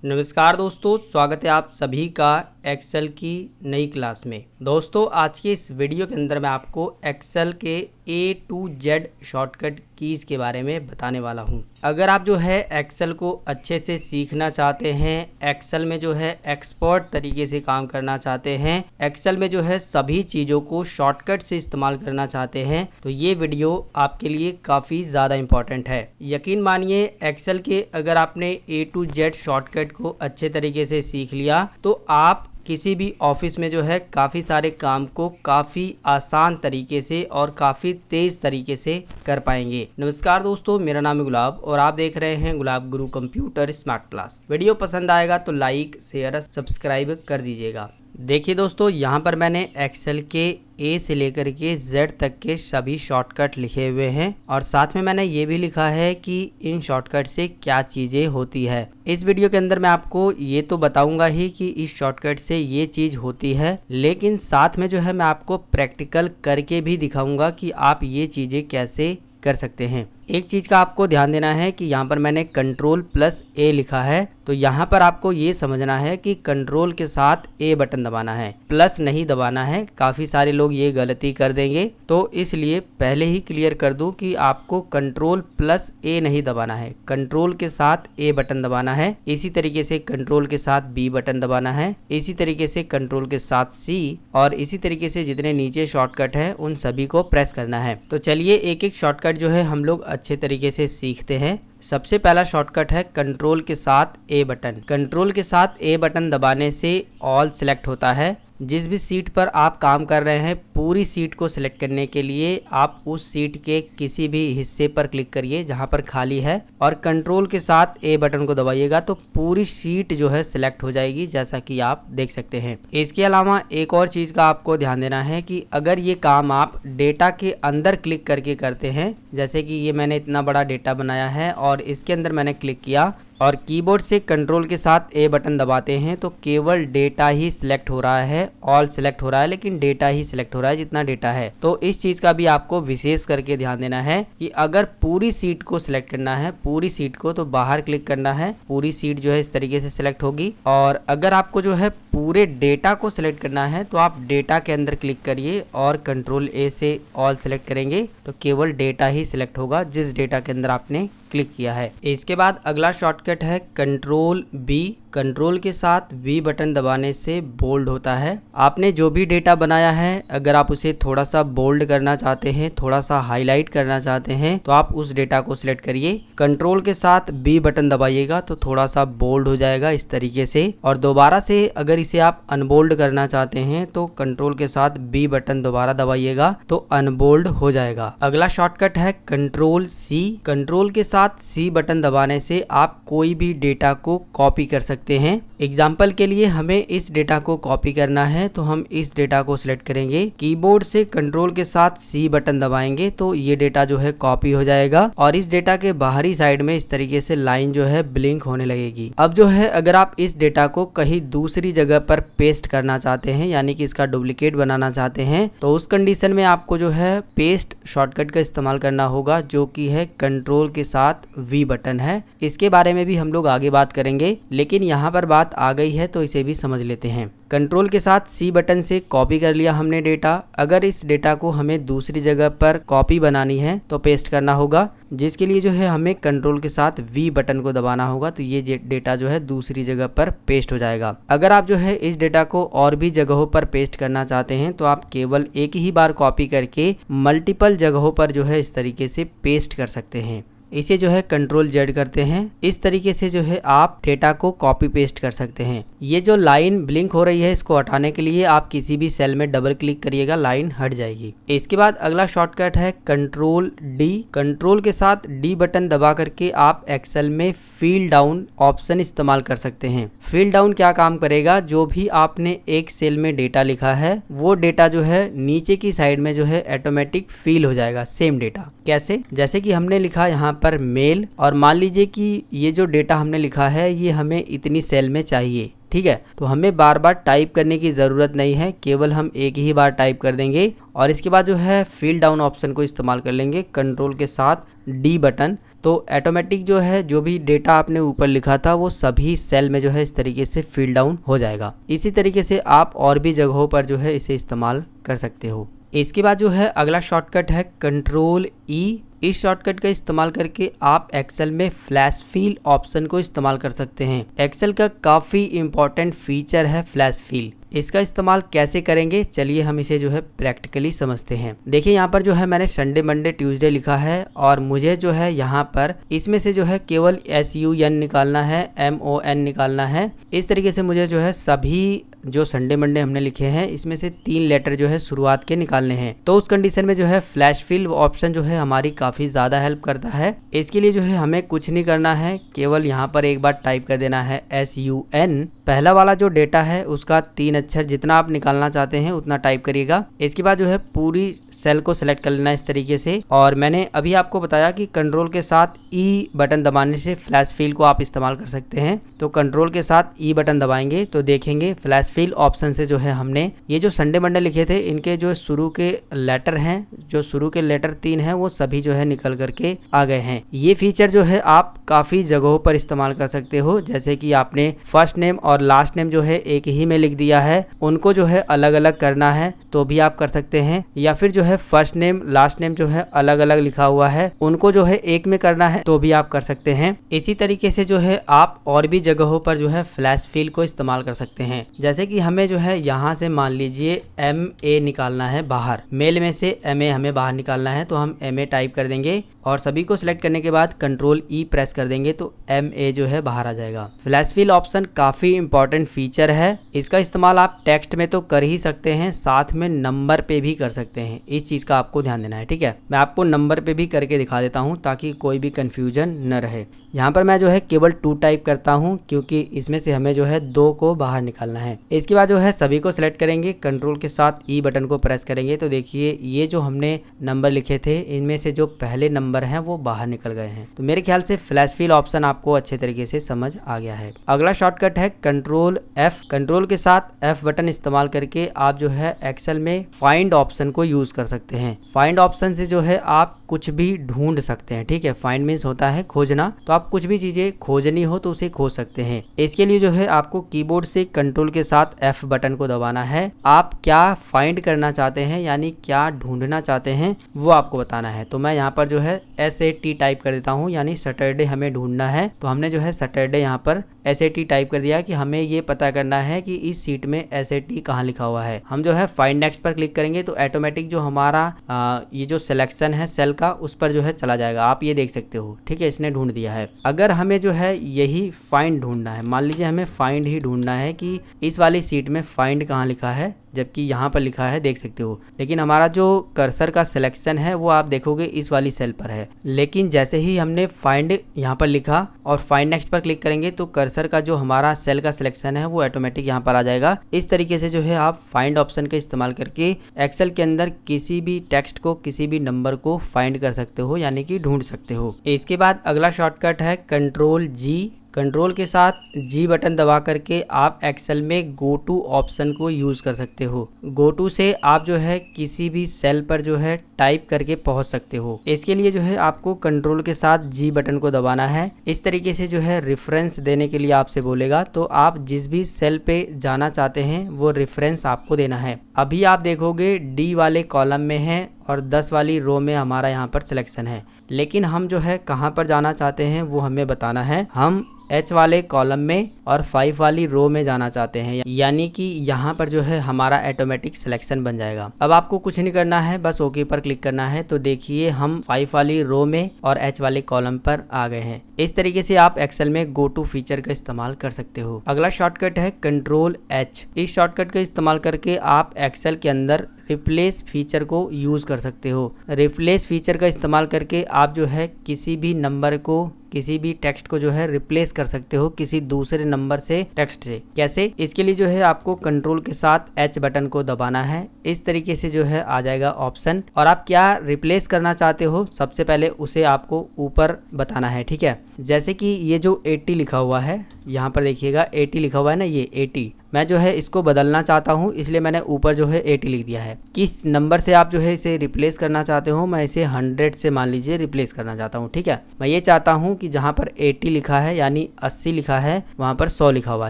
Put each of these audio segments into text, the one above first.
नमस्कार दोस्तों, स्वागत है आप सभी का एक्सेल की नई क्लास में। दोस्तों, आज के इस वीडियो के अंदर मैं आपको एक्सेल के A to Z shortcut keys के बारे में बताने वाला हूं। अगर आप जो है एक्सेल को अच्छे से सीखना चाहते हैं, एक्सेल में जो है एक्सपर्ट तरीके से काम करना चाहते हैं, एक्सेल में जो है सभी चीज़ों को शॉर्टकट से इस्तेमाल करना चाहते हैं, तो ये वीडियो आपके लिए काफ़ी ज़्यादा इम्पॉर्टेंट है। यकीन मानिए, एक्सेल के अगर आपने A to Z शॉर्टकट को अच्छे तरीके से सीख लिया तो आप किसी भी ऑफिस में जो है काफ़ी सारे काम को काफ़ी आसान तरीके से और काफ़ी तेज़ तरीके से कर पाएंगे। नमस्कार दोस्तों, मेरा नाम है गुलाब और आप देख रहे हैं गुलाब गुरु कंप्यूटर स्मार्ट क्लास। वीडियो पसंद आएगा तो लाइक शेयर सब्सक्राइब कर दीजिएगा। देखिए दोस्तों, यहाँ पर मैंने एक्सेल के A से लेकर के Z तक के सभी शॉर्टकट लिखे हुए हैं और साथ में मैंने ये भी लिखा है कि इन शॉर्टकट से क्या चीज़ें होती है। इस वीडियो के अंदर मैं आपको ये तो बताऊंगा ही कि इस शॉर्टकट से ये चीज़ होती है, लेकिन साथ में जो है मैं आपको प्रैक्टिकल करके भी दिखाऊंगा कि आप ये चीज़ें कैसे कर सकते हैं। एक चीज़ का आपको ध्यान देना है कि यहाँ पर मैंने Ctrl+A लिखा है, तो यहाँ पर आपको ये समझना है कि कंट्रोल के साथ A बटन दबाना है, प्लस नहीं दबाना है। काफ़ी सारे लोग ये गलती कर देंगे, तो इसलिए पहले ही क्लियर कर दूं कि आपको Ctrl+A नहीं दबाना है, कंट्रोल के साथ A बटन दबाना है। इसी तरीके से कंट्रोल के साथ B बटन दबाना है, इसी तरीके से कंट्रोल के साथ C, और इसी तरीके से जितने नीचे शॉर्टकट है उन सभी को प्रेस करना है। तो चलिए एक एक शॉर्टकट जो है हम लोग अच्छे तरीके से सीखते हैं। सबसे पहला शॉर्टकट है कंट्रोल के साथ A बटन। कंट्रोल के साथ A बटन दबाने से ऑल सिलेक्ट होता है। जिस भी सीट पर आप काम कर रहे हैं, पूरी सीट को सिलेक्ट करने के लिए आप उस सीट के किसी भी हिस्से पर क्लिक करिए जहां पर खाली है और कंट्रोल के साथ A बटन को दबाइएगा तो पूरी सीट जो है सिलेक्ट हो जाएगी, जैसा कि आप देख सकते हैं। इसके अलावा एक और चीज़ का आपको ध्यान देना है कि अगर ये काम आप डेटा के अंदर क्लिक करके करते हैं, जैसे कि ये मैंने इतना बड़ा डेटा बनाया है और इसके अंदर मैंने क्लिक किया और कीबोर्ड से कंट्रोल के साथ A बटन दबाते हैं तो केवल डेटा ही सिलेक्ट हो रहा है, ऑल सिलेक्ट हो रहा है, लेकिन डेटा ही सिलेक्ट हो रहा है जितना डेटा है। तो इस चीज़ का भी आपको विशेष करके ध्यान देना है कि अगर पूरी सीट को सिलेक्ट करना है, पूरी सीट को, तो बाहर क्लिक करना है, पूरी सीट जो है इस तरीके से सिलेक्ट होगी। और अगर आपको जो है पूरे डेटा को सिलेक्ट करना है तो आप डेटा के अंदर क्लिक करिए और Ctrl+A से ऑल सिलेक्ट करेंगे तो केवल डेटा ही सिलेक्ट होगा जिस डेटा के अंदर आपने क्लिक किया है। इसके बाद अगला शॉर्टकट है Ctrl+B। कंट्रोल के साथ V बटन दबाने से बोल्ड होता है। आपने जो भी डेटा बनाया है, अगर आप उसे थोड़ा सा बोल्ड करना चाहते हैं, थोड़ा सा हाईलाइट करना चाहते हैं, तो आप उस डेटा को सिलेक्ट करिए, कंट्रोल के साथ B बटन दबाइएगा तो थोड़ा सा बोल्ड हो जाएगा इस तरीके से। और दोबारा से अगर इसे आप अनबोल्ड करना चाहते हैं तो कंट्रोल के साथ B बटन दोबारा दबाइएगा तो अनबोल्ड हो जाएगा। अगला शॉर्टकट है Ctrl+C। कंट्रोल के साथ C बटन दबाने से आप कोई भी डेटा को कॉपी कर सकते हैं। एग्जाम्पल के लिए हमें इस डेटा को कॉपी करना है तो हम इस डेटा को सिलेक्ट करेंगे, कीबोर्ड से कंट्रोल के साथ C बटन दबाएंगे तो ये डेटा जो है कॉपी हो जाएगा और इस डेटा के बाहरी साइड में इस तरीके से लाइन जो है ब्लिंक होने लगेगी। अब जो है अगर आप इस डेटा को कहीं दूसरी जगह पर पेस्ट करना चाहते हैं, यानी कि इसका डुप्लीकेट बनाना चाहते हैं, तो उस कंडीशन में आपको जो है पेस्ट शॉर्टकट का इस्तेमाल करना होगा, जो कि है कंट्रोल के साथ V बटन है। इसके बारे में भी हम लोग आगे बात करेंगे, लेकिन यहाँ पर बात आ गई है तो इसे भी समझ लेते हैं। कंट्रोल के साथ C बटन से कॉपी कर लिया हमने डेटा। अगर इस डेटा को हमें दूसरी जगह पर कॉपी बनानी है तो पेस्ट करना होगा, जिसके लिए जो है हमें कंट्रोल के साथ V बटन को दबाना होगा, तो ये डेटा जो है दूसरी जगह पर पेस्ट हो जाएगा। अगर आप जो है इस डेटा को और भी जगहों पर पेस्ट करना चाहते हैं तो आप केवल एक ही बार कॉपी करके मल्टीपल जगहों पर जो है इस तरीके से पेस्ट कर सकते हैं। इसे जो है Ctrl+Z करते हैं। इस तरीके से जो है आप डेटा को कॉपी पेस्ट कर सकते हैं। ये जो लाइन ब्लिंक हो रही है, इसको हटाने के लिए आप किसी भी सेल में डबल क्लिक करिएगा, लाइन हट जाएगी। इसके बाद अगला शॉर्टकट है Ctrl+D। कंट्रोल के साथ D बटन दबा करके आप एक्सेल में फील डाउन ऑप्शन इस्तेमाल कर सकते हैं। फील डाउन क्या काम करेगा, जो भी आपने एक सेल में डेटा लिखा है वो डेटा जो है नीचे की साइड में जो है ऑटोमेटिक फील हो जाएगा सेम डेटा। कैसे? जैसे कि हमने लिखा यहाँ पर मेल, और मान लीजिए कि ये जो डेटा हमने लिखा है ये हमें इतनी सेल में चाहिए, ठीक है, तो हमें बार बार टाइप करने की ज़रूरत नहीं है, केवल हम एक ही बार टाइप कर देंगे और इसके बाद जो है फील डाउन ऑप्शन को इस्तेमाल कर लेंगे, कंट्रोल के साथ D बटन। तो ऑटोमेटिक जो है जो भी डेटा आपने ऊपर लिखा था वो सभी सेल में जो है इस तरीके से फिल डाउन हो जाएगा। इसी तरीके से आप और भी जगहों पर जो है इसे इस्तेमाल कर सकते हो। इसके बाद जो है अगला शॉर्टकट है कंट्रोल ई। इस शॉर्टकट का इस्तेमाल करके आप एक्सेल में फ्लैश फिल ऑप्शन को इस्तेमाल कर सकते हैं। एक्सेल का काफ़ी इंपॉर्टेंट फीचर है फ्लैश फिल। इसका इस्तेमाल कैसे करेंगे, चलिए हम इसे जो है प्रैक्टिकली समझते हैं। देखिए यहाँ पर जो है मैंने संडे मंडे ट्यूसडे लिखा है और मुझे जो है यहाँ पर इसमें से जो है केवल SUN निकालना है, MON निकालना है। इस तरीके से मुझे जो है सभी जो संडे मंडे हमने लिखे हैं इसमें से 3 लेटर जो है शुरुआत के निकालने हैं। तो उस कंडीशन में जो है फ्लैश फिल ऑप्शन जो है हमारी काफ़ी ज़्यादा हेल्प करता है। इसके लिए जो है हमें कुछ नहीं करना है, केवल यहाँ पर एक बार टाइप कर देना है SUN। पहला वाला जो डेटा है उसका 3 अक्षर जितना आप निकालना चाहते हैं उतना टाइप करिएगा। इसके बाद जो है पूरी सेल को सिलेक्ट कर लेना इस तरीके से। और मैंने अभी आपको बताया कि कंट्रोल के साथ ई बटन दबाने से फ्लैश फिल को आप इस्तेमाल कर सकते हैं। तो कंट्रोल के साथ ई बटन दबाएंगे तो देखेंगे फ्लैश फिल ऑप्शन से जो है हमने ये जो संडे मंडे लिखे थे इनके जो शुरू के लेटर हैं, जो शुरू के लेटर 3 हैं वो सभी जो है निकल करके आ गए हैं। ये फीचर जो है आप काफ़ी जगहों पर इस्तेमाल कर सकते हो, जैसे कि आपने फर्स्ट नेम और लास्ट नेम जो है एक ही में लिख दिया है, उनको जो है अलग अलग करना है तो भी आप कर सकते हैं। या फिर जो है फर्स्ट नेम लास्ट नेम जो है अलग अलग लिखा हुआ है उनको जो है एक में करना है तो भी आप कर सकते हैं। इसी तरीके से जो है आप और भी जगहों पर जो है फ्लैश फिल को इस्तेमाल कर सकते हैं। जैसे कि हमें जो है यहाँ से मान लीजिए MA निकालना है बाहर, मेल में से MA हमें बाहर निकालना है तो हम MA टाइप कर देंगे और सभी को सिलेक्ट करने के बाद कंट्रोल ई प्रेस कर देंगे तो MA जो है बाहर आ जाएगा। फ्लैश फिल ऑप्शन काफ़ी इंपॉर्टेंट फीचर है। इसका इस्तेमाल आप टेक्स्ट में तो कर ही सकते हैं, साथ में नंबर पे भी कर सकते हैं। इस चीज़ का आपको ध्यान देना है, ठीक है। मैं आपको नंबर पे भी करके दिखा देता हूँ ताकि कोई भी कन्फ्यूजन न रहे। यहाँ पर मैं जो है केवल 2 टाइप करता हूँ क्योंकि इसमें से हमें जो है 2 को बाहर निकालना है। इसके बाद जो है सभी को सिलेक्ट करेंगे, कंट्रोल के साथ ई बटन को प्रेस करेंगे तो देखिए ये जो हमने नंबर लिखे थे इनमें से जो पहले नंबर हैं वो बाहर निकल गए हैं। तो मेरे ख्याल से फ्लैश फिल ऑप्शन आपको अच्छे तरीके से समझ आ गया है। अगला शॉर्टकट है कंट्रोल F। कंट्रोल के साथ F बटन इस्तेमाल करके आप जो है एक्सेल में फाइंड ऑप्शन को यूज कर सकते हैं। फाइंड ऑप्शन से जो है आप कुछ भी ढूंढ सकते हैं, ठीक है। फाइंड मीन्स होता है खोजना, तो आप कुछ भी चीजें खोजनी हो तो उसे खोज सकते हैं। इसके लिए जो है आपको कीबोर्ड से कंट्रोल के साथ F बटन को दबाना है। आप क्या फाइंड करना चाहते हैं यानी क्या ढूंढना चाहते हैं वो आपको बताना है। तो मैं यहाँ पर जो है SAT टाइप कर देता हूँ, यानी सैटरडे हमें ढूंढना है। तो हमने जो है सैटरडे यहाँ पर SAT टाइप कर दिया कि हमें ये पता करना है कि इस सीट में SAT कहाँ लिखा हुआ है। हम जो है फाइंड नेक्स्ट पर क्लिक करेंगे तो ऑटोमेटिक जो हमारा ये जो सिलेक्शन है सेल का उस पर जो है चला जाएगा। आप ये देख सकते हो, ठीक है, इसने ढूंढ दिया है। अगर हमें जो है यही फाइंड ढूंढना है, मान लीजिए हमें फाइंड ही ढूंढना है कि इस वाली सीट में फाइंड कहाँ लिखा है, जबकि यहाँ पर लिखा है, देख सकते हो, लेकिन हमारा जो कर्सर का सिलेक्शन है वो आप देखोगे इस वाली सेल पर है। लेकिन जैसे ही हमने फाइंड यहाँ पर लिखा और फाइंड नेक्स्ट पर क्लिक करेंगे तो कर्सर का जो हमारा सेल का सिलेक्शन है वो ऑटोमेटिक यहाँ पर आ जाएगा। इस तरीके से जो है आप फाइंड ऑप्शन का इस्तेमाल करके एक्सेल के अंदर किसी भी टेक्स्ट को, किसी भी नंबर को फाइंड कर सकते हो, यानी कि ढूंढ सकते हो। इसके बाद अगला शॉर्टकट है कंट्रोल G। कंट्रोल के साथ G बटन दबा करके आप एक्सेल में गो टू ऑप्शन को यूज़ कर सकते हो। गो टू से आप जो है किसी भी सेल पर जो है टाइप करके पहुंच सकते हो। इसके लिए जो है आपको कंट्रोल के साथ G बटन को दबाना है। इस तरीके से जो है रेफरेंस देने के लिए आपसे बोलेगा, तो आप जिस भी सेल पे जाना चाहते हैं वो रेफरेंस आपको देना है। अभी आप देखोगे D वाले कॉलम में है और 10 वाली रो में हमारा यहाँ पर सिलेक्शन है, लेकिन हम जो है कहाँ पर जाना चाहते हैं वो हमें बताना है। हम H वाले कॉलम में और 5 वाली रो में जाना चाहते हैं, यानी कि यहाँ पर जो है हमारा ऑटोमेटिक सिलेक्शन बन जाएगा। अब आपको कुछ नहीं करना है, बस ओके पर क्लिक करना है। तो देखिए हम 5 वाली रो में और H वाले कॉलम पर आ गए हैं। इस तरीके से आप एक्सेल में गो टू फीचर का इस्तेमाल कर सकते हो। अगला शॉर्टकट है कंट्रोल H। इस शॉर्टकट का इस्तेमाल करके आप एक्सेल के अंदर रिप्लेस फीचर को यूज कर सकते हो। रिप्लेस फीचर का इस्तेमाल करके आप जो है किसी भी नंबर को किसी भी टेक्स्ट को जो है रिप्लेस कर सकते हो किसी दूसरे नंबर से टेक्स्ट से। कैसे? इसके लिए जो है आपको कंट्रोल के साथ H बटन को दबाना है। इस तरीके से जो है आ जाएगा ऑप्शन, और आप क्या रिप्लेस करना चाहते हो सबसे पहले उसे आपको ऊपर बताना है। ठीक है, जैसे कि ये जो 80 लिखा हुआ है, यहाँ पर देखिएगा 80 लिखा हुआ है ना, ये 80 मैं जो है इसको बदलना चाहता हूँ, इसलिए मैंने ऊपर जो है 80 लिख दिया है। किस नंबर से आप जो है इसे रिप्लेस करना चाहते हो? मैं इसे 100 से मान लीजिए रिप्लेस करना चाहता हूँ। ठीक है, मैं ये चाहता हूँ कि जहाँ पर 80 लिखा है यानी 80 लिखा है वहाँ पर 100 लिखा हुआ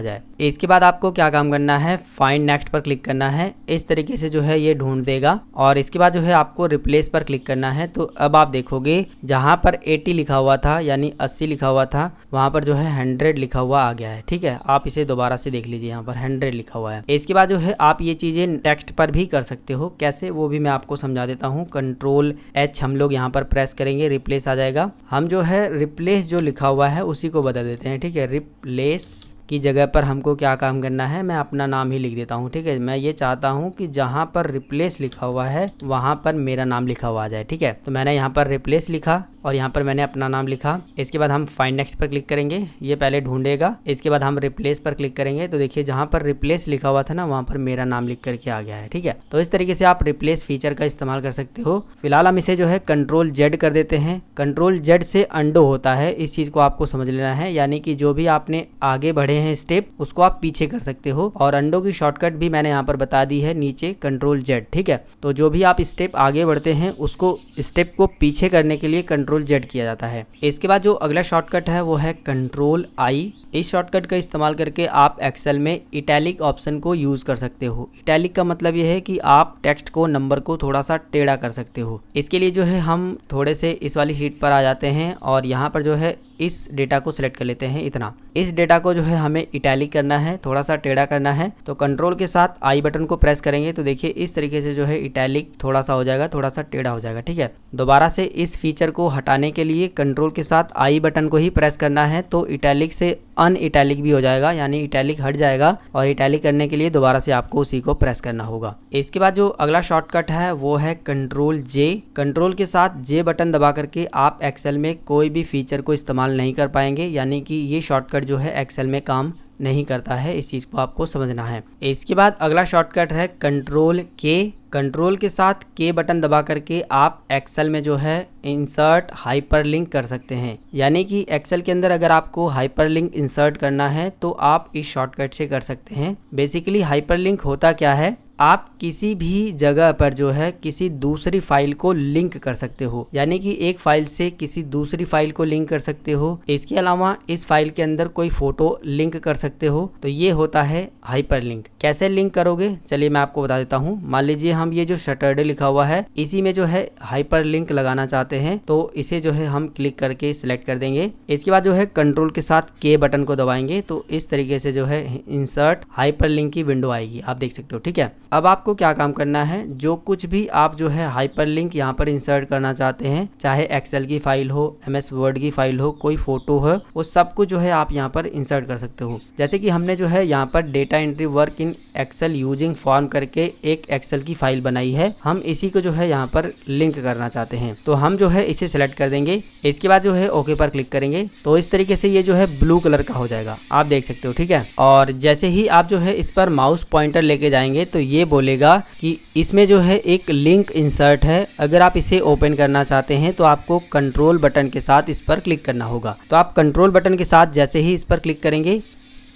जाए। इसके बाद आपको क्या काम करना है, फाइंड नेक्स्ट पर क्लिक करना है। इस तरीके से जो है ये ढूंढ देगा, और इसके बाद जो है आपको रिप्लेस पर क्लिक करना है। तो अब आप देखोगे जहाँ पर 80 लिखा हुआ था यानी 80 लिखा हुआ था वहाँ पर जो है 100 लिखा हुआ आ गया है। ठीक है, आप इसे दोबारा से देख लीजिए, यहाँ पर 100 लिखा हुआ है। इसके बाद जो है आप ये चीजें टेक्स्ट पर भी कर सकते हो। कैसे, वो भी मैं आपको समझा देता हूँ। कंट्रोल H हम लोग यहाँ पर प्रेस करेंगे, रिप्लेस आ जाएगा। हम जो है रिप्लेस जो लिखा हुआ है उसी को बदल देते हैं। ठीक है, रिप्लेस की जगह पर हमको क्या काम करना है, मैं अपना नाम ही लिख देता हूँ। ठीक है, मैं ये चाहता हूँ कि जहाँ पर रिप्लेस लिखा हुआ है वहाँ पर मेरा नाम लिखा हुआ आ जाए। ठीक है, तो मैंने यहाँ पर रिप्लेस लिखा और यहाँ पर मैंने अपना नाम लिखा। इसके बाद हम फाइंड नेक्स्ट पर क्लिक करेंगे, ये पहले ढूंढेगा। इसके बाद हम रिप्लेस पर क्लिक करेंगे, तो देखिए जहाँ पर रिप्लेस लिखा हुआ था ना वहाँ पर मेरा नाम लिख करके आ गया है। ठीक है, तो इस तरीके से आप रिप्लेस फीचर का इस्तेमाल कर सकते हो। फिलहाल हम इसे जो है कंट्रोल Z कर देते हैं। कंट्रोल Z से अंडो होता है, इस चीज को आपको समझ लेना है। यानी कि जो भी आपने आगे बढ़े हैं स्टेप उसको आप पीछे कर सकते हो, और अंडो की शॉर्टकट भी मैंने यहाँ पर बता दी है नीचे, कंट्रोल Z। ठीक है, तो जो भी आप स्टेप आगे बढ़ते हैं उसको स्टेप को पीछे करने के लिए कंट्रोल Z किया जाता है। इसके बाद जो अगला शॉर्टकट है वो है कंट्रोल I। इस शॉर्टकट का इस्तेमाल करके आप एक्सेल में इटैलिक ऑप्शन को यूज कर सकते हो। इटैलिक का मतलब ये है कि आप टेक्स्ट को, नंबर को थोड़ा सा टेढ़ा कर सकते हो। इसके लिए जो है हम थोड़े से इस वाली शीट पर आ जाते हैं और यहाँ पर जो है इस डेटा को सिलेक्ट कर लेते हैं। इतना इस डेटा को जो है हमें इटैलिक करना है, थोड़ा सा टेढ़ा करना है। तो कंट्रोल के साथ I बटन को प्रेस करेंगे तो देखिए इस तरीके से जो है इटैलिक थोड़ा सा हो जाएगा, थोड़ा सा टेढ़ा हो जाएगा। ठीक है, दोबारा से इस फीचर को हटाने के लिए कंट्रोल के साथ I बटन को ही प्रेस करना है, तो इटैलिक से अन इटैलिक भी हो जाएगा, यानी इटैलिक हट जाएगा। और इटैलिक करने के लिए दोबारा से आपको उसी को प्रेस करना होगा। इसके बाद जो अगला शॉर्टकट है वो है कंट्रोल J। कंट्रोल के साथ J बटन दबा करके आप एक्सेल में कोई भी फीचर को इस्तेमाल नहीं कर पाएंगे, यानी कि ये शॉर्टकट जो है एक्सेल में काम नहीं करता है। इस चीज को आपको समझना है। इसके बाद अगला शॉर्टकट है कंट्रोल K। कंट्रोल के साथ K बटन दबा करके आप एक्सेल में जो है इंसर्ट हाइपरलिंक कर सकते हैं। यानी कि एक्सेल के अंदर अगर आपको हाइपरलिंक इंसर्ट करना है तो आप इस शॉर्टकट से कर सकते हैं। बेसिकली हाइपरलिंक होता क्या है, आप किसी भी जगह पर जो है किसी दूसरी फाइल को लिंक कर सकते हो, यानी कि एक फाइल से किसी दूसरी फाइल को लिंक कर सकते हो। इसके अलावा इस फाइल के अंदर कोई फोटो लिंक कर सकते हो, तो ये होता है हाइपरलिंक। कैसे लिंक करोगे, चलिए मैं आपको बता देता हूँ। मान लीजिए हम ये जो सैटरडे लिखा हुआ है इसी में जो है हाइपरलिंक लगाना चाहते हैं, तो इसे जो है हम क्लिक करके सिलेक्ट कर देंगे। इसके बाद जो है कंट्रोल के साथ K बटन को दबाएंगे तो इस तरीके से जो है इंसर्ट हाइपरलिंक की विंडो आएगी, आप देख सकते हो। ठीक है, अब आपको क्या काम करना है, जो कुछ भी आप जो है हाइपरलिंक यहाँ पर इंसर्ट करना चाहते हैं, चाहे एक्सेल की फाइल हो, MS वर्ड की फाइल हो, कोई फोटो हो, वो सब कुछ जो है आप यहाँ पर इंसर्ट कर सकते हो। जैसे कि हमने जो है यहाँ पर data entry work in Excel using form करके एक एक्सेल की फाइल बनाई है, हम इसी को जो है यहाँ पर लिंक करना चाहते हैं, तो हम जो है इसे सिलेक्ट कर देंगे। इसके बाद जो है ओके पर क्लिक करेंगे तो इस तरीके से ये जो है ब्लू कलर का हो जाएगा, आप देख सकते हो। ठीक है, और जैसे ही आप जो है इस पर माउस पॉइंटर लेके जाएंगे तो ये बोलेगा कि इसमें जो है एक लिंक इंसर्ट है। अगर आप इसे ओपन करना चाहते हैं तो आपको कंट्रोल बटन के साथ इस पर क्लिक करना होगा। तो आप कंट्रोल बटन के साथ जैसे ही इस पर क्लिक करेंगे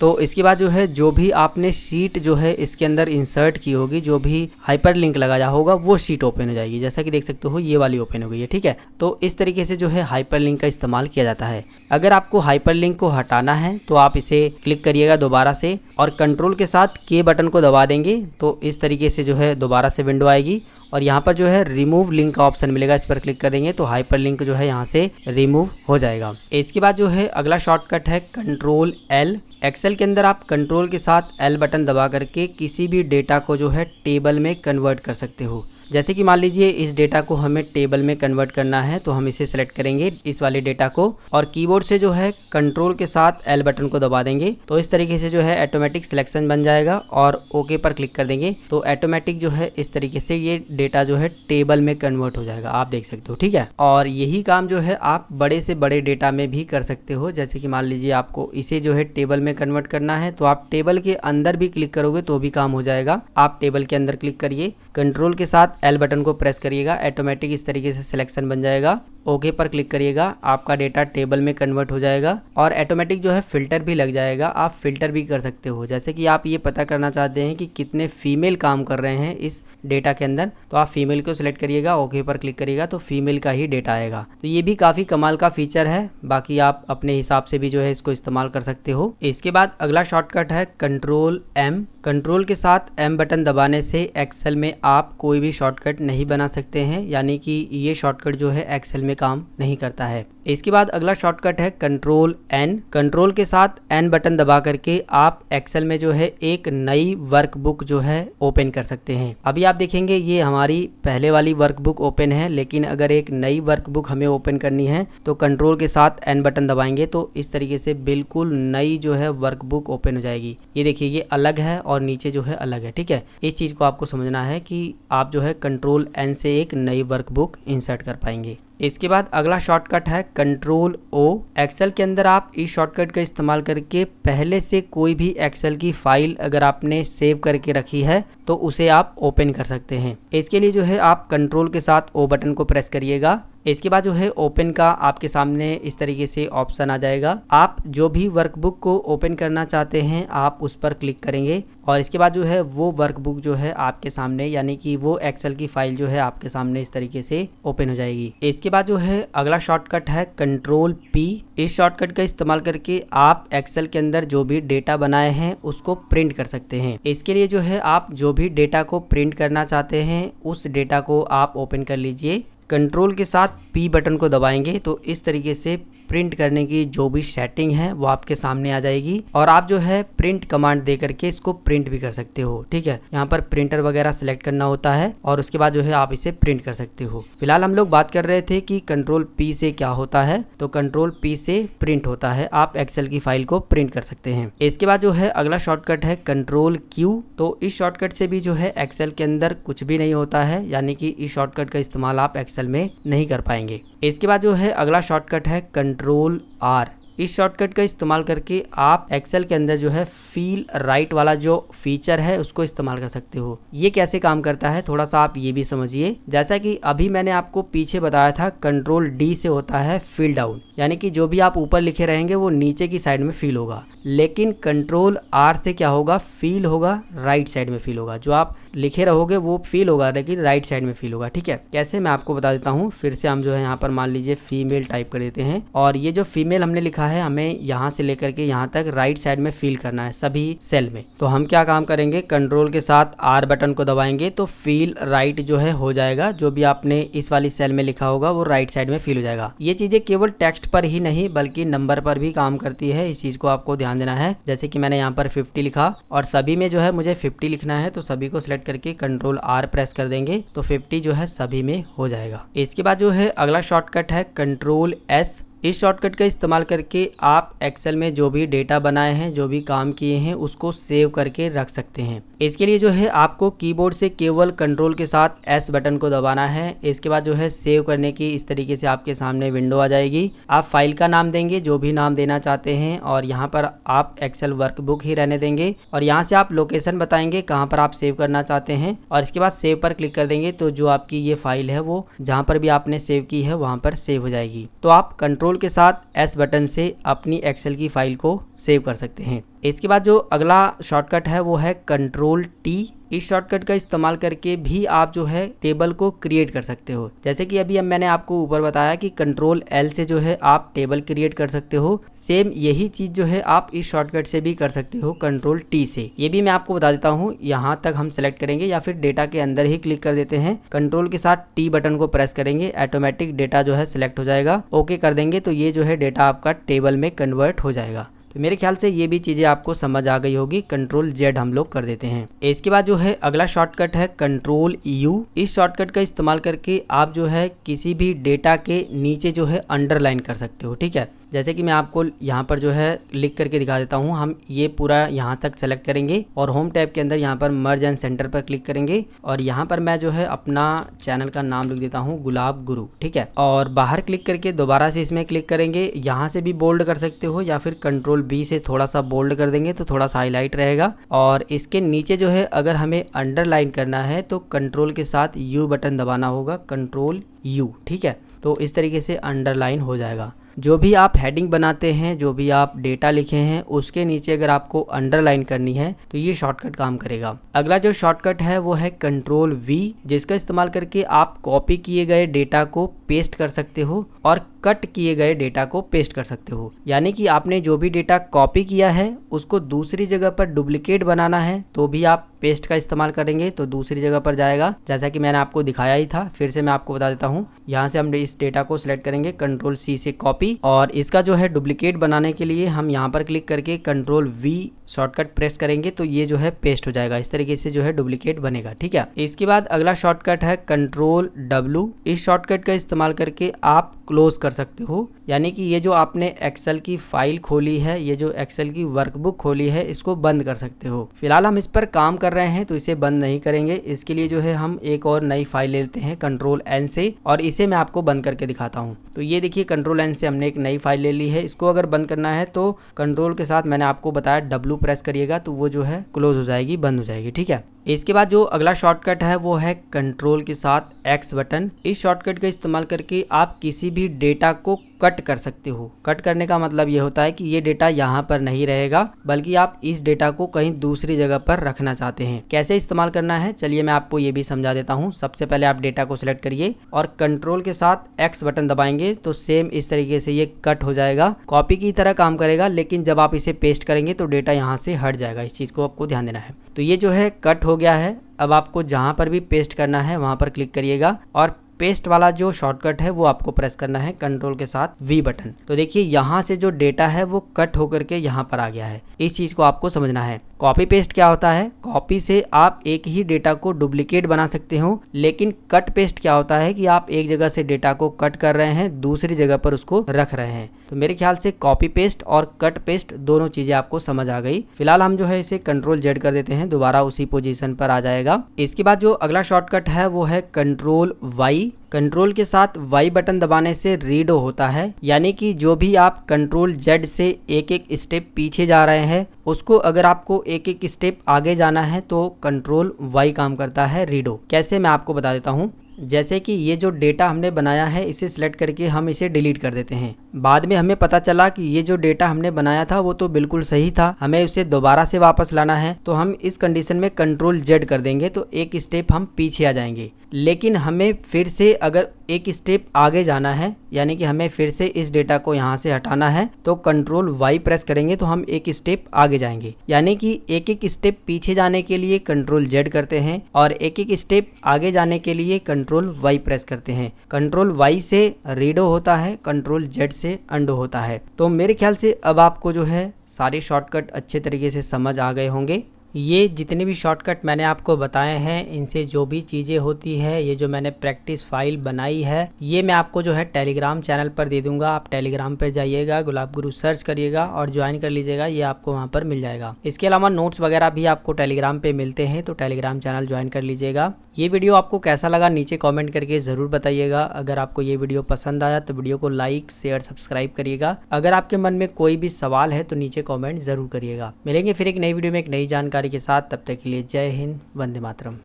तो इसके बाद जो है जो भी आपने शीट जो है इसके अंदर इंसर्ट की होगी, जो भी हाइपरलिंक लगाया होगा वो शीट ओपन हो जाएगी। जैसा कि देख सकते हो ये वाली ओपन हो गई है। ठीक है, तो इस तरीके से जो है हाइपरलिंक का इस्तेमाल किया जाता है। अगर आपको हाइपरलिंक को हटाना है तो आप इसे क्लिक करिएगा दोबारा से और कंट्रोल के साथ K बटन को दबा देंगे तो इस तरीके से जो है दोबारा से विंडो आएगी और यहाँ पर जो है रिमूव लिंक का ऑप्शन मिलेगा, इस पर क्लिक कर देंगे तो हाइपरलिंक जो है यहाँ से रिमूव हो जाएगा। इसके बाद जो है अगला शॉर्टकट है कंट्रोल L। एक्सेल के अंदर आप कंट्रोल के साथ L बटन दबा करके किसी भी डेटा को जो है टेबल में कन्वर्ट कर सकते हो। जैसे कि मान लीजिए इस डेटा को हमें टेबल में कन्वर्ट करना है, तो हम इसे सेलेक्ट करेंगे इस वाले डेटा को और कीबोर्ड से जो है कंट्रोल के साथ एल बटन को दबा देंगे। तो इस तरीके से जो है ऑटोमेटिक सिलेक्शन बन जाएगा और ओके पर क्लिक कर देंगे तो ऑटोमेटिक जो है इस तरीके से ये डेटा जो है टेबल में कन्वर्ट हो जाएगा, आप देख सकते हो। ठीक है, और यही काम जो है आप बड़े से बड़े डेटा में भी कर सकते हो। जैसे कि मान लीजिए आपको इसे जो है टेबल में कन्वर्ट करना है, तो आप टेबल के अंदर भी क्लिक करोगे तो भी काम हो जाएगा। आप टेबल के अंदर क्लिक करिए, कंट्रोल के साथ एल बटन को प्रेस करिएगा, ऑटोमेटिक इस तरीके से सिलेक्शन बन जाएगा। ओके पर क्लिक करिएगा, आपका डेटा टेबल में कन्वर्ट हो जाएगा और ऑटोमेटिक जो है फिल्टर भी लग जाएगा। आप फिल्टर भी कर सकते हो, जैसे कि आप ये पता करना चाहते हैं कि कितने फीमेल काम कर रहे हैं इस डेटा के अंदर, तो आप फीमेल को सिलेक्ट करिएगा, ओके पर क्लिक करिएगा तो फीमेल का ही डेटा आएगा। तो ये भी काफ़ी कमाल का फीचर है, बाकी आप अपने हिसाब से भी जो है इसको इस्तेमाल कर सकते हो। इसके बाद अगला शॉर्टकट है कंट्रोल एम। कंट्रोल के साथ एम बटन दबाने से एक्सेल में आप कोई भी शॉर्टकट नहीं बना सकते हैं, यानी कि ये शॉर्टकट जो है एक्सेल में काम नहीं करता है। इसके बाद अगला शॉर्टकट है कंट्रोल एन। कंट्रोल के साथ एन बटन दबा करके आप एक्सेल में जो है एक नई वर्कबुक जो है ओपन कर सकते हैं। अभी आप देखेंगे ये हमारी पहले वाली वर्कबुक ओपन है, लेकिन अगर एक नई वर्कबुक हमें ओपन करनी है तो कंट्रोल के साथ एन बटन दबाएंगे तो इस तरीके से बिल्कुल नई जो है वर्कबुक ओपन हो जाएगी। ये देखिए ये अलग है और नीचे जो है अलग है। ठीक है, इस चीज़ को आपको समझना है कि आप जो है कंट्रोल एन से एक नई वर्कबुक इंसर्ट कर पाएंगे। इसके बाद अगला शॉर्टकट है कंट्रोल ओ। एक्सेल के अंदर आप इस शॉर्टकट का इस्तेमाल करके पहले से कोई भी एक्सेल की फाइल अगर आपने सेव करके रखी है तो उसे आप ओपन कर सकते हैं। इसके लिए जो है आप कंट्रोल के साथ ओ बटन को प्रेस करिएगा। इसके बाद जो है ओपन का आपके सामने इस तरीके से ऑप्शन आ जाएगा। आप जो भी वर्कबुक को ओपन करना चाहते हैं आप उस पर क्लिक करेंगे और इसके बाद जो है वो वर्कबुक जो है आपके सामने, यानी कि वो एक्सेल की फाइल जो है आपके सामने इस तरीके से ओपन हो जाएगी। इसके बाद जो है अगला शॉर्टकट है कंट्रोल पी। इस शॉर्टकट का इस्तेमाल करके आप एक्सेल के अंदर जो भी डेटा बनाए हैं उसको प्रिंट कर सकते हैं। इसके लिए जो है आप जो भी डेटा को प्रिंट करना चाहते हैं उस डेटा को आप ओपन कर लीजिए। कंट्रोल के साथ पी बटन को दबाएंगे तो इस तरीके से प्रिंट करने की जो भी सेटिंग है वो आपके सामने आ जाएगी और आप जो है प्रिंट कमांड दे करके इसको प्रिंट भी कर सकते हो। ठीक है, यहाँ पर प्रिंटर वगैरह सिलेक्ट करना होता है और उसके बाद जो है आप इसे प्रिंट कर सकते हो। फिलहाल हम लोग बात कर रहे थे कि कंट्रोल पी से क्या होता है, तो कंट्रोल पी से प्रिंट होता है, आप एक्सेल की फाइल को प्रिंट कर सकते हैं। इसके बाद जो है अगला शॉर्टकट है कंट्रोल क्यू। तो इस शॉर्टकट से भी जो है एक्सेल के अंदर कुछ भी नहीं होता है, यानी कि इस शॉर्टकट का इस्तेमाल आप एक्सेल में नहीं कर पाएंगे। इसके बाद जो है अगला शॉर्टकट है कंट्रोल आर। इस शॉर्टकट का इस्तेमाल करके आप एक्सेल के अंदर जो है फील राइट वाला जो फीचर है उसको इस्तेमाल कर सकते हो। ये कैसे काम करता है थोड़ा सा आप ये भी समझिए। जैसा कि अभी मैंने आपको पीछे बताया था कंट्रोल डी से होता है फील डाउन, यानी कि जो भी आप ऊपर लिखे रहेंगे वो नीचे की साइड में फील होगा, लेकिन कंट्रोल आर से क्या होगा, फील होगा राइट साइड में फील होगा। जो आप लिखे रहोगे वो फील होगा लेकिन राइट साइड में फील होगा। ठीक है, कैसे मैं आपको बता देता हूँ। फिर से हम जो है यहाँ पर मान लीजिए फीमेल टाइप कर देते हैं और ये जो फीमेल हमने लिखा है हमें यहाँ से लेकर के यहाँ तक राइट साइड में फील करना है सभी सेल में। तो हम क्या काम करेंगे, कंट्रोल के साथ आर बटन को दबाएंगे तो फील राइट जो है हो जाएगा। जो भी आपने इस वाली सेल में लिखा होगा वो राइट साइड में फील हो जाएगा। ये चीजें केवल टेक्स्ट पर ही नहीं बल्कि नंबर पर भी काम करती है, इस चीज को आपको ध्यान देना है। जैसे कि मैंने यहाँ पर 50 लिखा और सभी में जो है मुझे 50 लिखना है, तो सभी को सिलेक्ट करके कंट्रोल आर प्रेस कर देंगे तो 50 जो है सभी में हो जाएगा। इसके बाद जो है अगला शॉर्टकट है कंट्रोल एस। इस शॉर्टकट का इस्तेमाल करके आप एक्सेल में जो भी डेटा बनाए हैं, जो भी काम किए हैं उसको सेव करके रख सकते हैं। इसके लिए जो है आपको कीबोर्ड से केवल कंट्रोल के साथ एस बटन को दबाना है। इसके बाद जो है सेव करने की इस तरीके से आपके सामने विंडो आ जाएगी। आप फाइल का नाम देंगे जो भी नाम देना चाहते हैं और यहाँ पर आप एक्सेल वर्कबुक ही रहने देंगे और यहाँ से आप लोकेशन बताएंगे कहाँ पर आप सेव करना चाहते हैं और इसके बाद सेव पर क्लिक कर देंगे तो जो आपकी ये फाइल है वो जहाँ पर भी आपने सेव की है वहाँ पर सेव हो जाएगी। तो आप कंट्रोल के साथ एस बटन से अपनी एक्सेल की फाइल को सेव कर सकते हैं। इसके बाद जो अगला शॉर्टकट है वो है कंट्रोल टी। इस शॉर्टकट का इस्तेमाल करके भी आप जो है टेबल को क्रिएट कर सकते हो। जैसे कि अभी मैंने आपको ऊपर बताया कि कंट्रोल एल से जो है आप टेबल क्रिएट कर सकते हो, सेम यही चीज जो है आप इस शॉर्टकट से भी कर सकते हो कंट्रोल टी से। ये भी मैं आपको बता देता हूँ। यहाँ तक हम सेलेक्ट करेंगे या फिर डेटा के अंदर ही क्लिक कर देते हैं, कंट्रोल के साथ टी बटन को प्रेस करेंगे, ऑटोमेटिक डेटा जो है सिलेक्ट हो जाएगा। ओके कर देंगे तो ये जो है डेटा आपका टेबल में कन्वर्ट हो जाएगा। तो मेरे ख्याल से ये भी चीज़ें आपको समझ आ गई होगी। कंट्रोल जेड हम लोग कर देते हैं। इसके बाद जो है अगला शॉर्टकट है कंट्रोल यू। इस शॉर्टकट का इस्तेमाल करके आप जो है किसी भी डेटा के नीचे जो है अंडरलाइन कर सकते हो। ठीक है, जैसे कि मैं आपको यहाँ पर जो है लिख करके दिखा देता हूँ। हम ये पूरा यहाँ तक सेलेक्ट करेंगे और होम टैब के अंदर यहाँ पर मर्ज एंड सेंटर पर क्लिक करेंगे और यहाँ पर मैं जो है अपना चैनल का नाम लिख देता हूँ गुलाब गुरु। ठीक है, और बाहर क्लिक करके दोबारा से इसमें क्लिक करेंगे। यहाँ से भी बोल्ड कर सकते हो या फिर कंट्रोल बी से थोड़ा सा बोल्ड कर देंगे तो थोड़ा सा हाईलाइट रहेगा। और इसके नीचे जो है अगर हमें अंडरलाइन करना है तो कंट्रोल के साथ यू बटन दबाना होगा, कंट्रोल यू। ठीक है, तो इस तरीके से अंडरलाइन हो जाएगा। जो भी आप हेडिंग बनाते हैं, जो भी आप डेटा लिखे हैं, उसके नीचे अगर आपको अंडरलाइन करनी है तो ये शॉर्टकट काम करेगा। अगला जो शॉर्टकट है वो है कंट्रोल वी, जिसका इस्तेमाल करके आप कॉपी किए गए डेटा को पेस्ट कर सकते हो और कट किए गए डेटा को पेस्ट कर सकते हो। यानी कि आपने जो भी डेटा कॉपी किया है उसको दूसरी जगह पर डुप्लीकेट बनाना है तो भी आप पेस्ट का इस्तेमाल करेंगे तो दूसरी जगह पर जाएगा, जैसा कि मैंने आपको दिखाया ही था। फिर से मैं आपको बता देता हूँ। यहाँ से हम इस डेटा को सिलेक्ट करेंगे कंट्रोल सी से कॉपी, और इसका जो है डुप्लीकेट बनाने के लिए हम यहाँ पर क्लिक करके कंट्रोल वी शॉर्टकट प्रेस करेंगे तो ये जो है पेस्ट हो जाएगा। इस तरीके से जो है डुप्लीकेट बनेगा। ठीक है, इसके बाद अगला शॉर्टकट है कंट्रोल डब्ल्यू। इस शॉर्टकट का इस्तेमाल करके आप क्लोज कर सकते हो, यानी कि ये जो आपने एक्सेल की फाइल खोली है, ये जो एक्सेल की वर्कबुक खोली है, इसको बंद कर सकते हो। फिलहाल हम इस पर काम कर रहे हैं तो इसे बंद नहीं करेंगे। इसके लिए जो है हम एक और नई फाइल ले लेते हैं कंट्रोल एन से, और इसे मैं आपको बंद करके दिखाता हूँ। तो ये देखिए कंट्रोल एन से हमने एक नई फाइल ले ली है। इसको अगर बंद करना है तो कंट्रोल के साथ मैंने आपको बताया डब्ल्यू प्रेस करिएगा तो वो जो है क्लोज हो जाएगी, बंद हो जाएगी। ठीक है, इसके बाद जो अगला शॉर्टकट है वो है कंट्रोल के साथ एक्स बटन। इस शॉर्टकट का इस्तेमाल करके आप किसी भी डेटा को कट कर सकते हो। कट करने का मतलब ये होता है कि ये डेटा यहाँ पर नहीं रहेगा, बल्कि आप इस डेटा को कहीं दूसरी जगह पर रखना चाहते हैं। कैसे इस्तेमाल करना है चलिए मैं आपको ये भी समझा देता हूँ। सबसे पहले आप डेटा को सिलेक्ट करिए और कंट्रोल के साथ एक्स बटन दबाएंगे तो सेम इस तरीके से ये कट हो जाएगा। कॉपी की तरह काम करेगा, लेकिन जब आप इसे पेस्ट करेंगे तो डेटा यहाँ से हट जाएगा। इस चीज़ को आपको ध्यान देना है। तो ये जो है कट हो गया है। अब आपको जहाँ पर भी पेस्ट करना है वहाँ पर क्लिक करिएगा और पेस्ट वाला जो शॉर्टकट है वो आपको प्रेस करना है कंट्रोल के साथ वी बटन। तो देखिए यहाँ से जो डेटा है वो कट होकर के यहाँ पर आ गया है। इस चीज़ को आपको समझना है। कॉपी पेस्ट क्या होता है? कॉपी से आप एक ही डेटा को डुप्लीकेट बना सकते हो, लेकिन कट पेस्ट क्या होता है कि आप एक जगह से डेटा को कट कर रहे हैं, दूसरी जगह पर उसको रख रहे हैं। तो मेरे ख्याल से कॉपी पेस्ट और कट पेस्ट दोनों चीजें आपको समझ आ गई। फिलहाल हम जो है इसे कंट्रोल जेड कर देते हैं, दोबारा उसी पोजीशन पर आ जाएगा। इसके बाद जो अगला शॉर्टकट है वो है कंट्रोल वाई। कंट्रोल के साथ वाई बटन दबाने से रीडो होता है, यानी कि जो भी आप कंट्रोल जेड से एक एक स्टेप पीछे जा रहे हैं उसको अगर आपको एक एक स्टेप आगे जाना है तो कंट्रोल वाई काम करता है रीडो। कैसे मैं आपको बता देता हूँ। जैसे कि ये जो डेटा हमने बनाया है इसे सिलेक्ट करके हम इसे डिलीट कर देते हैं। बाद में हमें पता चला कि ये जो डेटा हमने बनाया था वो तो बिल्कुल सही था, हमें उसे दोबारा से वापस लाना है। तो हम इस कंडीशन में कंट्रोल जेड कर देंगे तो एक स्टेप हम पीछे आ जाएंगे। लेकिन हमें फिर से अगर एक स्टेप आगे जाना है, यानी कि हमें फिर से इस डेटा को यहाँ से हटाना है, तो कंट्रोल वाई प्रेस करेंगे तो हम एक स्टेप आगे जाएंगे। यानी कि एक एक स्टेप पीछे जाने के लिए कंट्रोल जेड करते हैं और एक एक स्टेप आगे जाने के लिए कंट्रोल वाई प्रेस करते हैं। कंट्रोल वाई से रीडो होता है, कंट्रोल जेड से अंडो होता है। तो मेरे ख्याल से अब आपको जो है सारे शॉर्टकट अच्छे तरीके से समझ आ गए होंगे। ये जितने भी शॉर्टकट मैंने आपको बताए हैं इनसे जो भी चीज़ें होती है, ये जो मैंने प्रैक्टिस फाइल बनाई है ये मैं आपको जो है टेलीग्राम चैनल पर दे दूंगा। आप टेलीग्राम पर जाइएगा, गुलाब गुरु सर्च करिएगा और ज्वाइन कर लीजिएगा, ये आपको वहाँ पर मिल जाएगा। इसके अलावा नोट्स वगैरह भी आपको टेलीग्राम पे मिलते हैं, तो टेलीग्राम चैनल ज्वाइन कर लीजिएगा। ये वीडियो आपको कैसा लगा नीचे कॉमेंट करके ज़रूर बताइएगा। अगर आपको ये वीडियो पसंद आया तो वीडियो को लाइक शेयर सब्सक्राइब करिएगा। अगर आपके मन में कोई भी सवाल है तो नीचे कॉमेंट ज़रूर करिएगा। मिलेंगे फिर एक नई वीडियो में एक नई जानकारी के साथ, तब तक के लिए जय हिंद, वंदे मातरम।